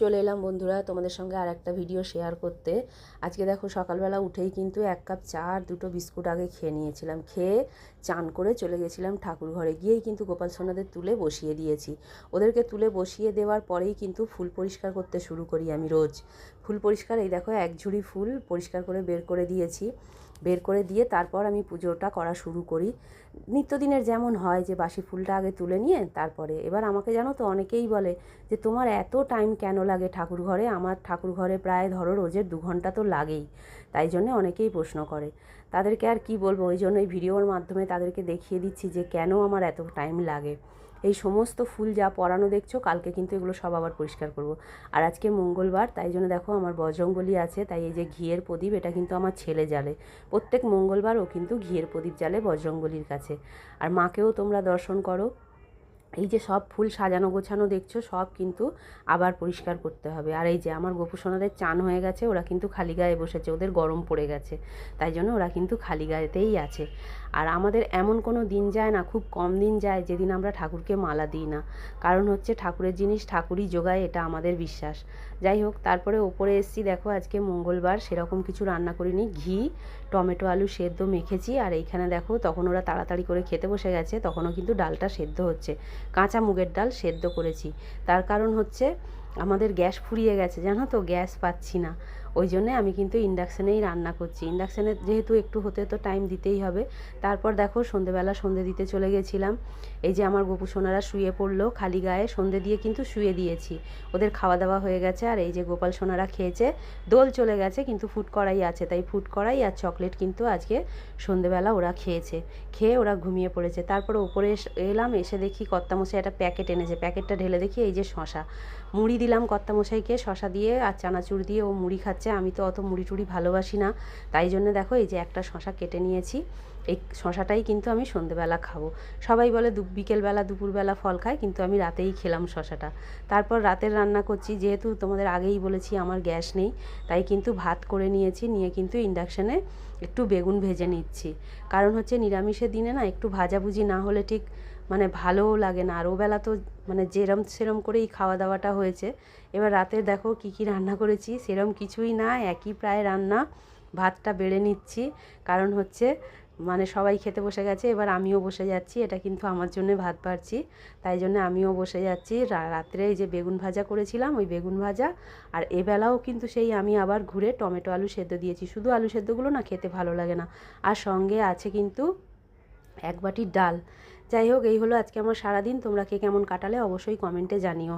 চলে এলাম বন্ধুরা তোমাদের সঙ্গে আর একটা ভিডিও শেয়ার করতে। আজকে দেখো সকালবেলা উঠেই কিন্তু 1 কাপ চা আর 2টো বিস্কুট আগে খেয়ে নিয়েছিলাম। খেয়ে চান করে চলে গেছিলাম ঠাকুর ঘরে। গিয়েই কিন্তু গোপাল সোনাদের তুলে বসিয়ে দিয়েছি। ওদেরকে তুলে বসিয়ে দেওয়ার পরেই কিন্তু ফুল পরিষ্কার করতে শুরু করি আমি রোজ। ফুল পরিষ্কার, এই দেখো 1 ঝুড়ি ফুল পরিষ্কার করে বের করে দিয়েছি। বের করে দিয়ে তারপর আমি পুজোটা করা শুরু করি। নিত্যদিনের যেমন হয় যে বাসি ফুলটা আগে তুলে নিয়ে তারপরে, এবার আমাকে জানো তো অনেকেই বলে যে তোমার এত টাইম কেন লাগে ঠাকুর ঘরে? আমার ঠাকুর ঘরে প্রায় ধরো রোজের 2 ঘন্টা তো লাগেই। তাই জন্যে অনেকেই প্রশ্ন করে। তাদেরকে আর কি বলবো, ওই জন্য এই ভিডিওর মাধ্যমে তাদেরকে দেখিয়ে দিচ্ছি যে কেন আমার এত টাইম লাগে। এই সমস্ত ফুল যা পরানো দেখছো, কালকে কিন্তু এগুলো সব আবার পরিষ্কার করব। আর আজকে মঙ্গলবার, তাই জন্য দেখো আমার বজরংবলী আছে, তাই এই যে ঘিয়ের প্রদীপ, এটা কিন্তু আমার ছেলে জ্বালে। প্রত্যেক মঙ্গলবার ও কিন্তু ঘিয়ের প্রদীপ জ্বালে বজরংবলীর কাছে। আর মাকেও তোমরা দর্শন করো। এই যে সব ফুল সাজানো গোছানো দেখছো, সব কিন্তু আবার পরিষ্কার করতে হবে। আর এই যে আমার গোপু সোনাদের চান হয়ে গেছে, ওরা কিন্তু খালি গায়ে বসেছে, ওদের গরম পড়ে গেছে, তাই জন্য ওরা কিন্তু খালি গায়েতেই আছে। আর আমাদের এমন কোনো দিন যায় না, খুব কম দিন যায় যেদিন আমরা ঠাকুরকে মালা দিই না। কারণ হচ্ছে ঠাকুরের জিনিস ঠাকুরই জোগায়, এটা আমাদের বিশ্বাস। যাই হোক, তারপরে ওপরে এসছি, দেখো আজকে মঙ্গলবার, সেরকম কিছু রান্না করিনি। ঘি টমেটো আলু সেদ্ধ মেখেছি। আর এইখানে দেখো তখন ওরা তাড়াতাড়ি করে খেতে বসে গেছে, তখনও কিন্তু ডালটা সেদ্ধ হচ্ছে। কাঁচা মুগের ডাল সেদ্ধ করেছি। তার কারণ হচ্ছে আমাদের গ্যাস ফুরিয়ে গেছে, জানো তো, গ্যাস পাচ্ছি না। ওই জন্যে আমি কিন্তু ইন্ডাকশানেই রান্না করছি। ইন্ডাকশানে যেহেতু একটু হতে তো টাইম দিতেই হবে। তারপর দেখো সন্ধেবেলা সন্ধে দিতে চলে গেছিলাম। এই যে আমার গোপু সোনারা শুয়ে পড়লো খালি গায়ে, সন্ধে দিয়ে কিন্তু শুয়ে দিয়েছি। ওদের খাওয়া দাওয়া হয়ে গেছে। আর এই যে গোপাল সোনারা খেয়েছে। দোল চলে গেছে কিন্তু ফুড কড়াই আছে, তাই ফুড কড়াই আর চকলেট কিন্তু আজকে সন্ধেবেলা ওরা খেয়েছে। খেয়ে ওরা ঘুমিয়ে পড়েছে। তারপরে ওপরে এলাম, এসে দেখি কর্তামশাই একটা প্যাকেট এনেছে। প্যাকেটটা ঢেলে দেখি এই যে শশা। মুড়ি দিলাম কর্তামশাইকে শশা দিয়ে, আর চানাচুর দিয়ে ও মুড়ি খাচ্ছে। আমি তো অত মুড়ি টুড়ি ভালোবাসি না, তাই জন্য দেখো এই যে একটা শশা কেটে নিয়েছি। এই শশাটাই কিন্তু আমি সন্ধেবেলা খাবো। সবাই বলে বিকেলবেলা দুপুরবেলা ফল খায়, কিন্তু আমি রাতেই খেলাম শশাটা। তারপর রাতের রান্না করছি, যেহেতু তোমাদের আগেই বলেছি আমার গ্যাস নেই, তাই কিন্তু ভাত করে নিয়েছি। নিয়ে কিন্তু ইন্ডাকশানে একটু বেগুন ভেজে নিচ্ছি। কারণ হচ্ছে নিরামিষের দিনে না একটু ভাজাভুজি না হলে ঠিক মানে ভালোও লাগে না। আর ওবেলা তো মানে যেরম সেরম করেই খাওয়া দাওয়াটা হয়েছে। এবার রাতে দেখো কি কি রান্না করেছি, সেরম কিছুই না, একই প্রায় রান্না। ভাতটা বেড়ে নিচ্ছি, কারণ হচ্ছে মানে সবাই খেতে বসে গেছে, এবার আমিও বসে যাচ্ছি। এটা কিন্তু আমার জন্য ভাত বাড়ছি, তাই জন্য আমিও বসে যাচ্ছি। রাত্রে এই যে বেগুন ভাজা করেছিলাম, ওই বেগুন ভাজা। আর এবেলাও কিন্তু সেই আমি আবার ঘুরে টমেটো আলু সেদ্ধ দিয়েছি। শুধু আলু সেদ্ধগুলো না খেতে ভালো লাগে না। আর সঙ্গে আছে কিন্তু 1 বাটি ডাল। যাই হোক, এই হলো আজকে আমার সারাদিন। তোমরা কে কেমন কাটালে অবশ্যই কমেন্টে জানিও।